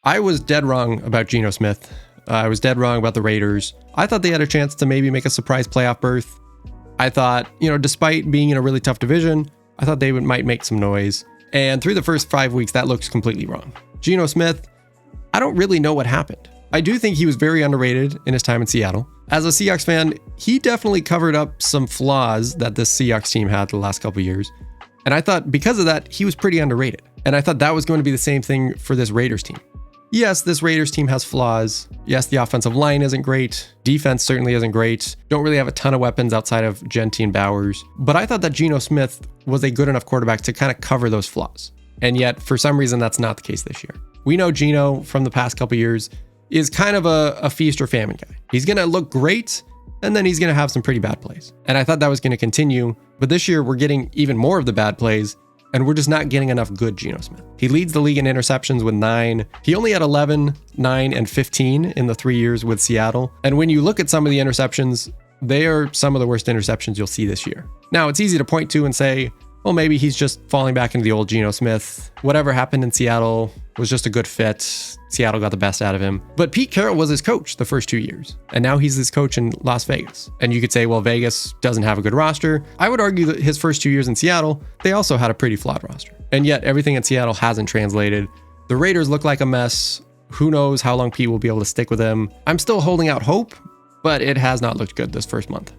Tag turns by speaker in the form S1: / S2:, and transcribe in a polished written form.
S1: I was dead wrong about Geno Smith. I was dead wrong about the Raiders. I thought they had a chance to maybe make a surprise playoff berth. I thought, despite being in a really tough division, I thought they might make some noise. And through the first 5 weeks, that looks completely wrong. Geno Smith, I don't really know what happened. I do think he was very underrated in his time in Seattle. As a Seahawks fan, he definitely covered up some flaws that this Seahawks team had the last couple of years. And I thought because of that, he was pretty underrated. And I thought that was going to be the same thing for this Raiders team. Yes, this Raiders team has flaws. Yes, the offensive line isn't great. Defense certainly isn't great. Don't really have a ton of weapons outside of Genty and Bowers. But I thought that Geno Smith was a good enough quarterback to kind of cover those flaws. And yet, for some reason, that's not the case this year. We know Geno from the past couple years is kind of a feast or famine guy. He's going to look great, and then he's going to have some pretty bad plays. And I thought that was going to continue. But this year, we're getting even more of the bad plays, and we're just not getting enough good Geno Smith. He leads the league in interceptions with 9. He only had 11, 9, and 15 in the 3 years with Seattle. And when you look at some of the interceptions, they are some of the worst interceptions you'll see this year. Now, it's easy to point to and say, well, maybe he's just falling back into the old Geno Smith. Whatever happened in Seattle was just a good fit. Seattle got the best out of him. But Pete Carroll was his coach the first 2 years. And now he's his coach in Las Vegas. And you could say, well, Vegas doesn't have a good roster. I would argue that his first 2 years in Seattle, they also had a pretty flawed roster. And yet everything in Seattle hasn't translated. The Raiders look like a mess. Who knows how long Pete will be able to stick with him. I'm still holding out hope, but it has not looked good this first month.